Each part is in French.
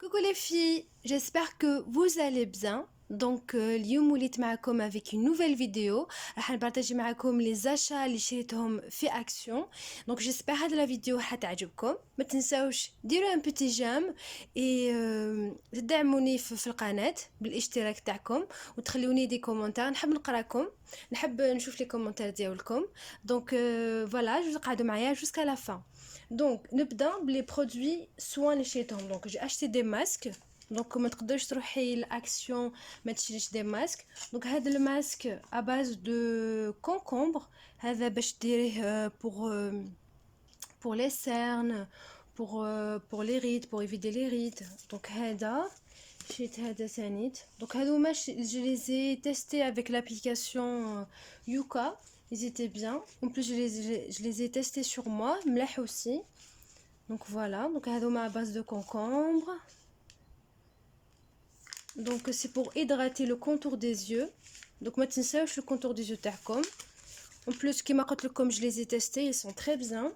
Coucou les filles, j'espère que vous allez bien. Donc اليوم وليت معكم avec une nouvelle vidéo. راح نبارطاجي معكم les achats اللي شريتهم في اكسيون. Donc j'espère هاد la vidéo حتعجبكم. ما تنساوش ديروا un petit j'aime et تدعموني في القناة بالاشتراك تاعكم وتخلوني دي كومونتير. نحب نقراكم، نحب نشوف لي كومونتير ديالكم. Donc voilà, je vous قعدوا معايا jusqu'à la fin. Donc نبدا بلي برودوي سوان اللي شريتهم. Donc j'ai acheté des masques. دونك ما تقدرش تروحي لاكسيون ما تشريش دي ماسك. دونك هذا الماسك ا باز دو كونكومبر، هذا باش ديريه pour les cernes, pour les rides, pour éviter les rides. Donc هذا شريت هذا ثانيت. Donc هذوما je les ai testés avec l'application Yuka, ils étaient bien. En plus je les ai testés sur moi ملاح aussi. Donc voilà, donc هذوما à base de concombre. Donc c'est pour hydrater le contour des yeux. Donc ما تنساوش le contour des yeux تاعكم. En plus كيما قلت لكم je les ai testés, ils sont très bien.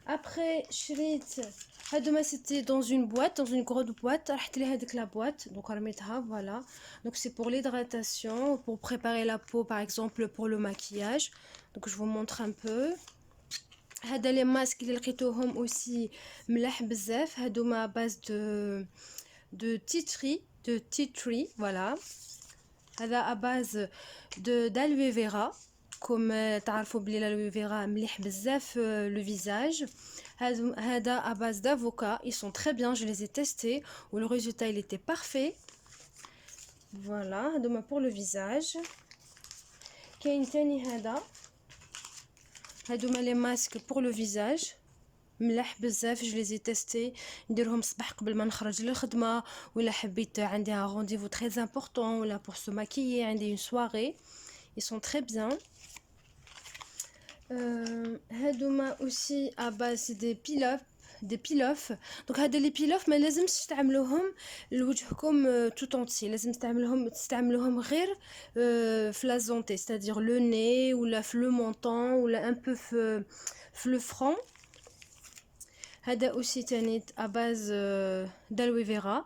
Après شريت هادوما c'était dans une boîte, dans une grosse boîte. رحت لي هذيك la boîte, donc رميتها. Voilà, donc c'est pour l'hydratation, pour préparer la peau par exemple pour le maquillage. Donc je vous montre un peu. هذا les masques اللي لقيتوهم aussi ملاح بزاف. هادوما à base de tea tree, voilà. هذا à base d'aloe vera, comme تعرفوا بلي l'aloe vera مليح بزاف le visage. هذا à base d'avocat, ils sont très bien, je les ai testés et le résultat il était parfait. Voilà, هذوما pour le visage. كاين تاني هذوما les masques pour le visage ملاح بزاف، je les ai testés. نديرهم الصباح قبل ما نخرج للخدمه، ولا حبيت عندي un rendez-vous très important ولا pour se maquiller عندي une soirée. Ils sont très bien. هادوما aussi à base des peel-off. donc هاد لي peel-off ما لازمش تعملوهم لوجهكم tout entier، لازم تستعملوهم غير في la zone، c'est-à-dire le nez ولا في le menton ولا un peu في le front. هذا aussi تانيت à base d'aloe vera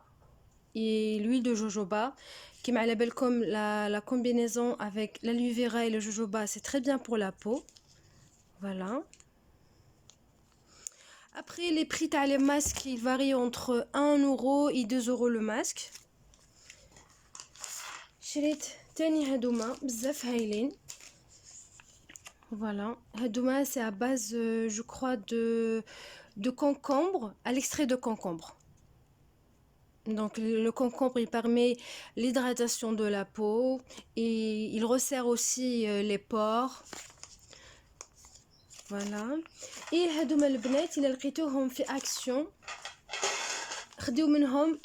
et l'huile de jojoba. كيما على بالكم la combinaison avec l'aloe vera et le jojoba c'est très bien pour la peau. Voilà. Après les prix تاع les masques ils varient entre 1 € et 2 € le masque. شريت تاني هادوما بزاف هايلين. Voilà, هادوما c'est à base je crois de concombre, à l'extrait de concombre. Donc le concombre il permet l'hydratation de la peau et il resserre aussi les pores. Voilà. Et هادوما البنات إلا لقيتوهم في action خديو منهم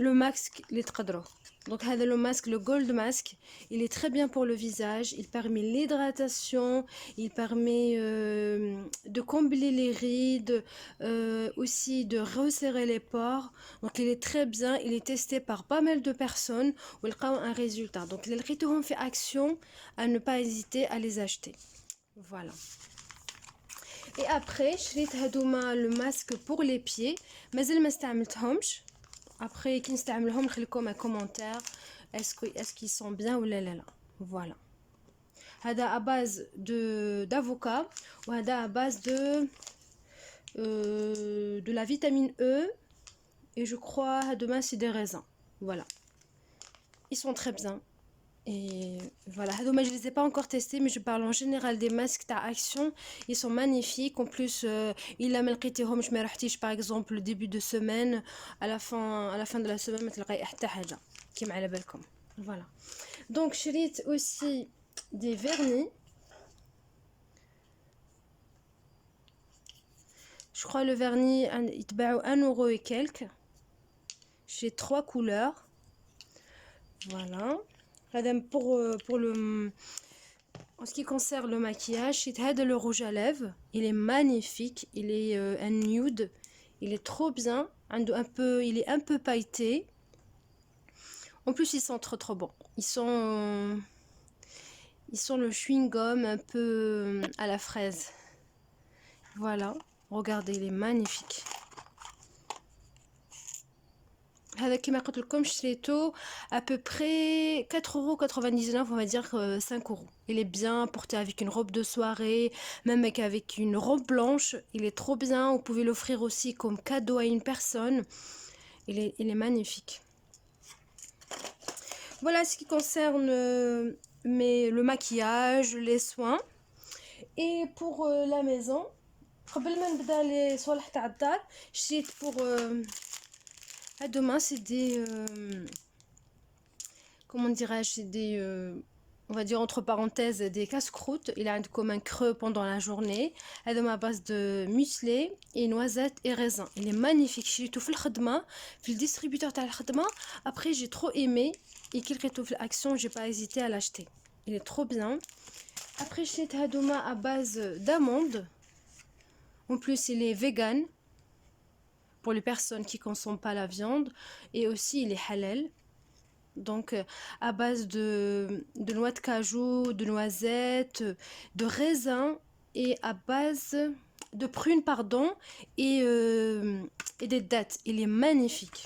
le masque اللي تقدروا. Donc هذا le masque, le gold mask, il est très bien pour le visage, il permet l'hydratation, il permet de combler les rides, aussi de resserrer les pores. Donc il est très bien, il est testé par pas mal de personnes où ils ont un résultat. Donc les لقيتوهم في action, à ne pas hésiter à les acheter. Voilà. Et après شريت هادوما le masque pour les pieds. مازال ما استعملتهمش. Après كي نستعملهم نخليكم un commentaire est-ce qu'ils sont bien ou لا. Voilà. هذا à base d'avocat وهذا à base de la vitamine E et je crois demain c'est des raisins. Voilà. Ils sont très bien. Et voilà, je les ai pas encore testés mais je parle en général des masques تاع action, ils sont magnifiques. En plus إلا ما لقيتيهمش ما رحتيش par exemple le début de semaine à la fin de la semaine ما تلقاي حتى حاجه كيما على بالكم. Voilà. Donc شريت aussi des vernis. Je crois le vernis يتباعوا 1 € et quelques. J'ai 3 couleurs. Voilà. Pour le en ce qui concerne le maquillage, c'est le rouge à lèvres, il est magnifique, il est un nude, il est trop bien, il est un peu pailleté. En plus ils sont trop bons. Ils sont le chewing gum un peu à la fraise. Voilà, regardez, il est magnifique. هذا كيما قلت لكم شريته à peu près 4,99 €, on va dire 5 euros. Il est bien porté avec une robe de soirée, même avec une robe blanche. Il est trop bien. Vous pouvez l'offrir aussi comme cadeau à une personne. Il est magnifique. Voilà ce qui concerne le maquillage, les soins. Et pour la maison, قبل ما نبدا لي صوالح تاع الدار شريت pour demain c'est des comment dirais-je, c'est des on va dire entre parenthèses des casse-croûtes. Il a comme un creux pendant la journée. Elle est à base de muesli et noisettes et raisins. Il est magnifique. J'ai tout fait le khadma, fait le distributeur تاع الخدمة. Après j'ai trop aimé et qu'il retrouve l'action, j'ai pas hésité à l'acheter. Il est trop bien. Après j'ai hadouma à base d'amandes. En plus il est vegan pour les personnes qui consomment pas la viande et aussi il est halal. Donc à base de noix de cajou, de noisettes, de raisins et à base de prunes, pardon, et des dattes. Il est magnifique.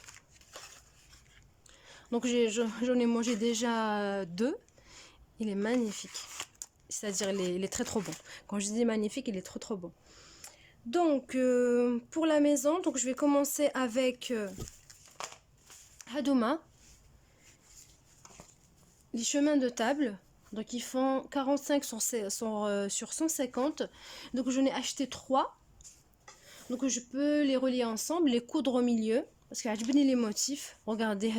Donc j'en ai mangé déjà deux. Il est magnifique. C'est-à-dire il est très trop bon. Quand je dis magnifique, il est trop bon. Donc pour la maison, donc je vais commencer avec Hadouma. Les chemins de table, donc ils font 45 sur 150. Donc je n'ai acheté 3. Donc je peux les relier ensemble, les coudre au milieu. Parce que j'ai les motifs. Regardez,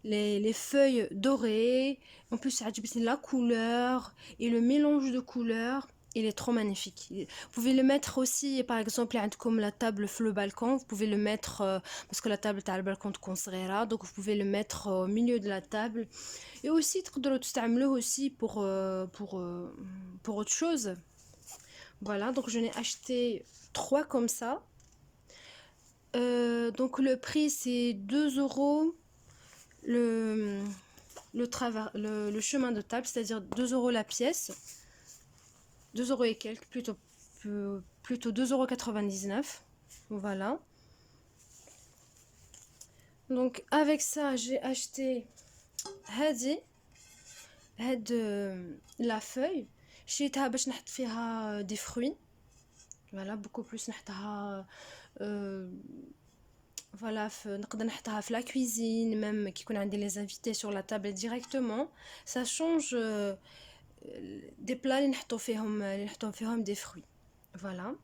les feuilles dorées. En plus, j'ai la couleur et le mélange de couleurs. Il est trop magnifique. Vous pouvez le mettre aussi, par exemple, comme la table sur le balcon. Vous pouvez le mettre, parce que la table est à le balcon de Consrera, donc vous pouvez le mettre au milieu de la table. Et aussi, aussi pour autre chose. Voilà, donc je n'ai acheté 3 comme ça. Donc le prix c'est 2 euros le chemin de table, c'est-à-dire 2 euros la pièce. 2 euros et quelques, plutôt 2,99 €. Voilà. Donc avec ça, j'ai acheté la feuille. شريتها باش نحط فيها des fruits. Voilà, beaucoup plus نحطها voilà, نقدر نحطها في la cuisine, même كي يكون عندي les invités sur la table directement. Ça change des plats اللي نحطو فيهم des fruits. Voilà,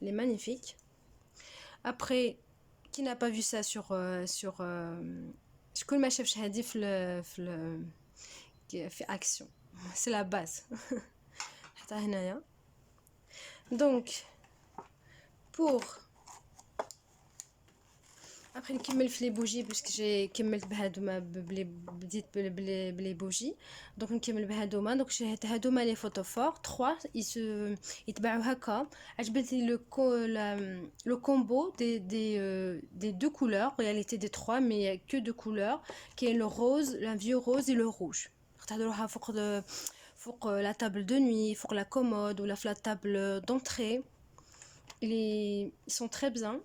il est magnifique. Après, qui n'a pas vu ça sur شكون ما شافش هذه في action. C'est la base. نحطها هنايا. Donc pour après نكمل في لي بوجي باسكو جي كملت بهادوما بديت بلي بوجي. دونك نكمل بهادوما. دونك شريت هادوما لي فوتوفور 3 يتباعوا هكا. عجبتني le combo des deux couleurs. En réalité des 3, mais il y a que 2 couleurs qui est le rose, le vieux rose et le rouge. تحضروها فوق la table de nuit, فوق la commode ou la table d'entrée. Ils sont très bien.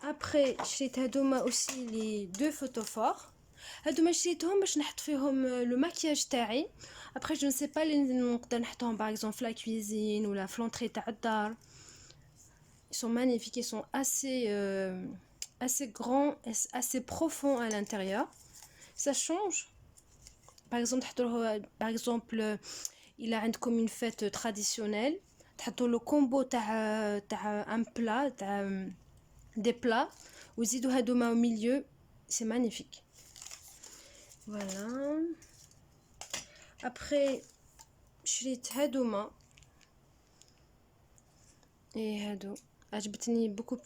Après شريت هادوما aussi les 2 photophores. هادوما شريتهم باش نحط فيهم le maquillage تاعي. Après je ne sais pas اللي نقدر نحطهم par exemple في la cuisine ou la في l'entrée تاع الدار. Ils sont magnifiques, ils sont assez grands, assez profonds à l'intérieur. Ça change. Par exemple, il a comme une fête traditionnelle. تحطوا le combo تاع un plat, des plats, وزيدوا هادوما au milieu, c'est magnifique. Voilà. Après شريت هادوما et هادو عجبتني beaucoup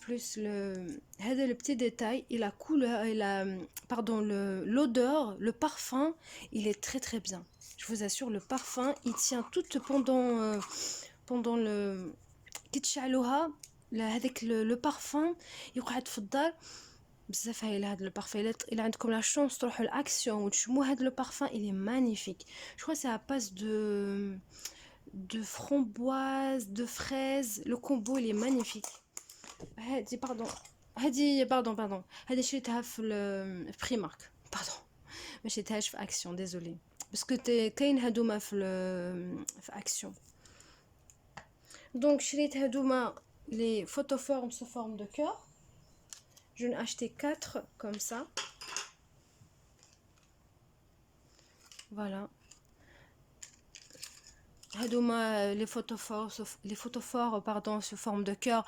plus le petit détail et la couleur et l'odeur, le parfum, il est très très bien. Je vous assure, le parfum il tient tout pendant le كيتشعلوها هذاك le parfum يقعد في الدار بزاف. هذا le parfum il عندكم la chance تروحوا l'action وتشموا هذا le parfum, il est magnifique. Je crois que c'est à base de framboise, de fraise. Le combo il est magnifique. هادي باردون، هادي باردون هادي شريتها في فري مارك باردون، ما شريتهاش في اكسيون ديزولي باسكو كاين هادوما في اكسيون. دونك شريت هادوما les photoformes sous forme de cœur. Je n'ai acheté 4 comme ça. Voilà. هادوما les photophores pardon sous forme de cœur.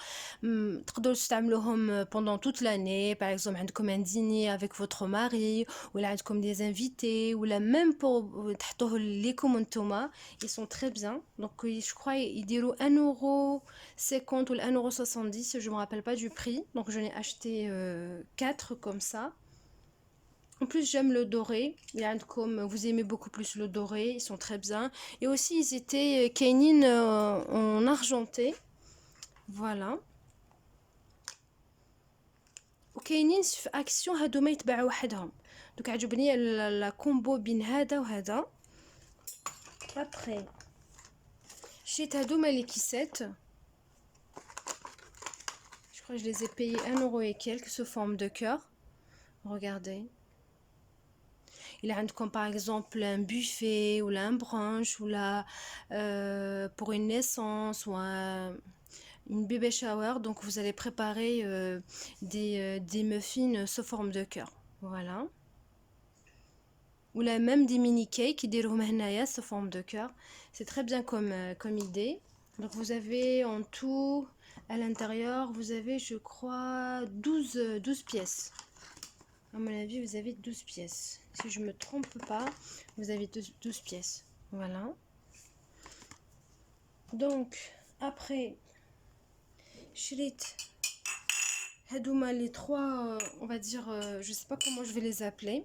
تقدروا تستعملوهم pendant toute l'année. Par exemple, عندكم un dîner avec votre mari, ou là عندكم des invités, ou là même pour تحطوه ليكم نتوما. Ils sont très bien. Donc je crois ils diront 1,50 € ou 1,70 €, je me rappelle pas du prix. Donc je n'ai acheté 4 comme ça. En plus, j'aime le doré. Comme vous aimez beaucoup plus le doré, ils sont très bien. Et aussi, ils étaient kainin en argenté. Voilà. وكاينين في اكسيون هادو ما يتباعوا وحدهم. دوك عجبني لا كومبو بين هذا وهذا. ابري شريت هادوما لي كيسات. Je crois que je les ai payés 1 € et quelques sous forme de cœur. Regardez. Il y a par exemple un buffet ou là un brunch ou là pour une naissance ou une baby shower. Donc vous allez préparer des muffins sous forme de cœur. Voilà. Ou là même des mini cakes qui déroulent sous forme de cœur. C'est très bien comme idée. Donc vous avez en tout à l'intérieur, vous avez je crois 12 pièces. À mon avis, vous avez 12 pièces. Si je ne me trompe pas, vous avez 12 pièces. Voilà. Donc, après, Shrit, Hadouma, les trois, on va dire, je ne sais pas comment je vais les appeler.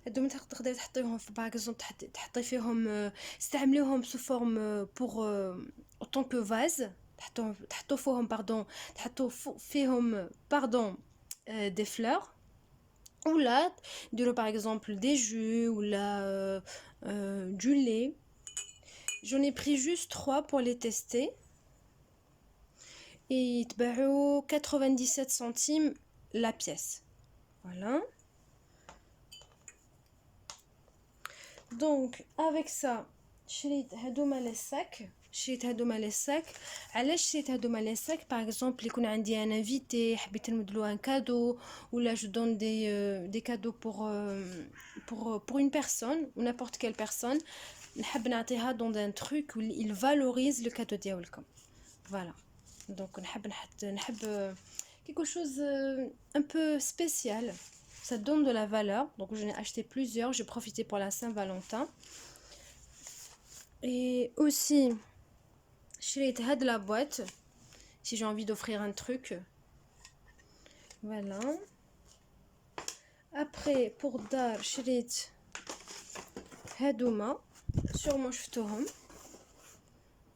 Hadouma, par exemple, استعملوهم sous forme pour autant que vase. Pardon, des fleurs. Ou là, par exemple des jus ou là du lait. J'en ai pris juste 3 pour les tester. Et ils te 97 centimes la pièce. Voilà. Donc, avec ça, j'ai هادوما les sacs. شريت هادوما لي ساك. علاش شريت هادوما لي ساك؟ باغ اكزومبل يكون عندي ان انفيتي حبيت نمدلو ان كادو ولا جو دون دي كادو pour une personne ou n'importe quelle personne نحب نعطيها dans un truc où il valorise le cadeau ديالكم. Voilà. Donc نحب quelque chose un peu spécial. Ça donne de la valeur. Donc j'en ai acheté plusieurs, j'ai profité pour la Saint-Valentin. Et aussi شريت هاد la boîte si j'ai envie d'offrir un truc. Voilà. Après pour dar شريت هادوما sûrement شفتوهم.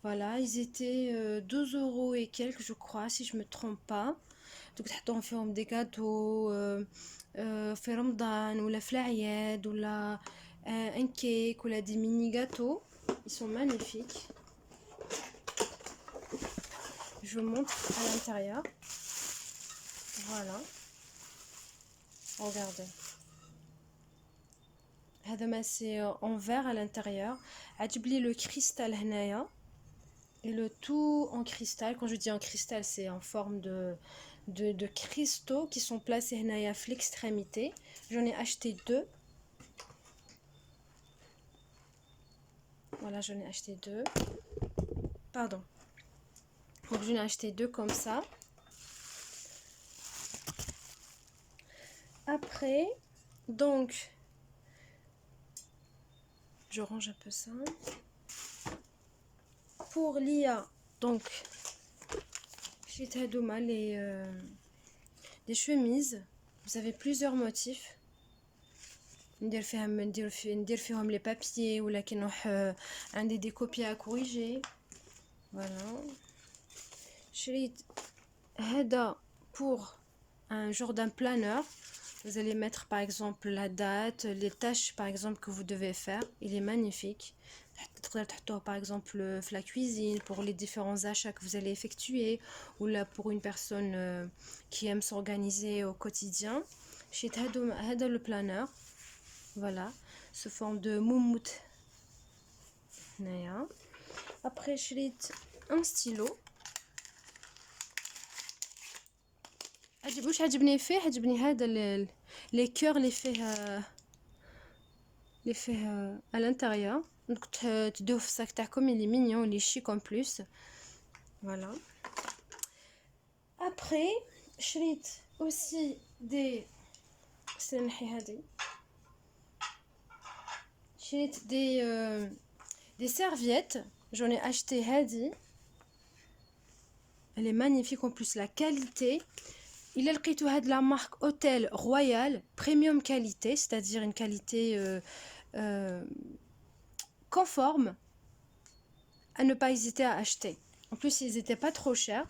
Voilà, ils étaient 2 € et quelques je crois si je me trompe pas. Donc تحطوهم فيهم des gâteaux في رمضان ولا في الأعياد ولا un cake ولا des mini gâteaux. Ils sont magnifiques. Je vous montre à l'intérieur. Voilà. Regardez. هذا c'est en verre à l'intérieur. عجبلي le cristal هنايا. Et le tout en cristal. Quand je dis en cristal, c'est en forme de cristaux qui sont placés هنايا في l'extrémité. J'en ai acheté 2. Voilà, j'en ai acheté 2. Pardon. Donc j'en ai acheté 2 comme ça. Après, donc, je range un peu ça. Pour l'IA, donc, j'ai Hadouma des chemises. Vous avez plusieurs motifs. ندير فيهم les papiers ou là qui n'ont عندي des copies à corriger. Voilà. شريت هذا pour un genre d'un planeur. Vous allez mettre par exemple la date, les tâches par exemple que vous devez faire. Il est magnifique. تقدر تحطوه par exemple في la cuisine pour les différents achats que vous allez effectuer ou là pour une personne qui aime s'organiser au quotidien. شريت هذا le planeur, voilà, sous forme de moumoute هنايا. Après شريت un stylo. واش عجبني فيه، عجبني هذا لي كور اللي فيه à l'intérieur. Donc تدوه في الساك تاعكم، il est mignon, il est chic en plus. Voilà. Après شريت aussi نحي هذه، شريت des serviettes. J'en ai acheté هذه. Elle est magnifique en plus, la qualité. Il a لقيتو هاد la marque Hôtel Royal Premium Qualité, c'est-à-dire une qualité conforme à ne pas hésiter à acheter. En plus, ils étaient pas trop chers.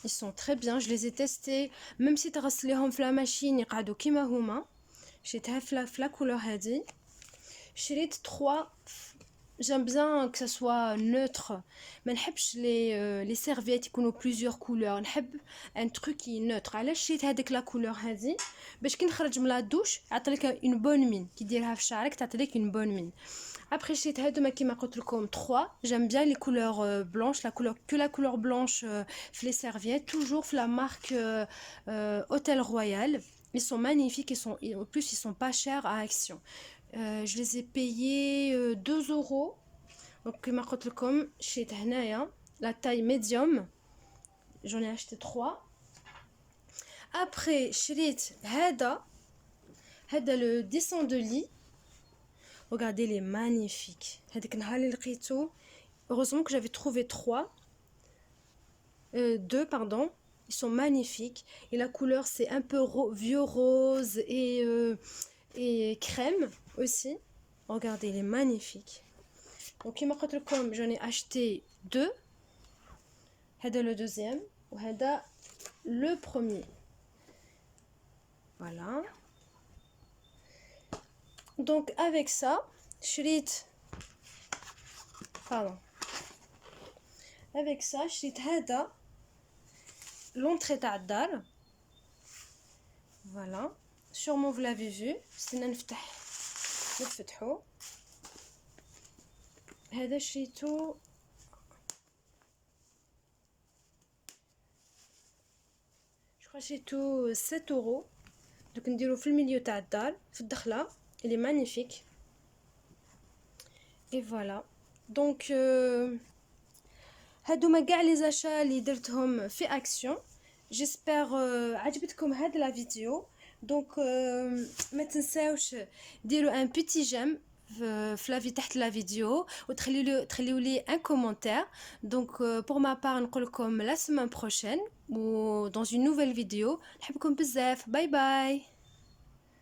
Ils sont très bien. Je les ai testés. Même si تغسليهم في la machine يقعدوا كيما هما. شريتها في la couleur هذه. شريت 3. J'aime bien que ça soit neutre. ما نحبش les serviettes يكونوا plusieurs couleurs. نحب un truc qui est neutre. علاش شريت هذيك la couleur هذه؟ باش كي نخرج من لا دوش يعطيك une bonne mine. كي ديرها في شعرك تعطيك une bonne mine. Après شريت هادوما كيما قلت لكم 3. J'aime bien les couleurs blanches, la couleur blanche في les serviettes, toujours في la marque Hôtel Royal. Ils sont magnifiques, en plus ils sont pas chers à Action. Je les ai payés 2 euros. Donc كما قلت لكم شريت هنايا la taille médium. J'en ai acheté 3. Après شريت هذا le dessin de lit. Regardez, il est magnifique. Heureusement que j'avais trouvé 2 pardon. Ils sont magnifiques. Et la couleur c'est un peu vieux rose et crème aussi. Regardez, il est magnifique. Donc comme j'en ai acheté 2. هذا le deuxième وهذا le premier. Voilà. Donc avec ça, شريت avec ça شريت هذا l'entrée تاع الدار. Voilà. Sûrement vous l'avez vu. استنى نفتحو. هذا شريتو شريتو 7 euros. دوك نديرو في الميليو تاع الدار في الدخله. Il est magnifique. Et voilà. Donc هادوما كاع لي زاشا اللي درتهم في اكسيون. جيسبر عجبتكم هاد لا فيديو. دونك ما تنساوش ديروا ان بيتي جيم في لافي تحت لا فيديو وتخليو لي ان كومونتير. دونك pour ma part نقول لكم la semaine prochaine ou dans une nouvelle vidéo. نحبكم بزاف. باي باي.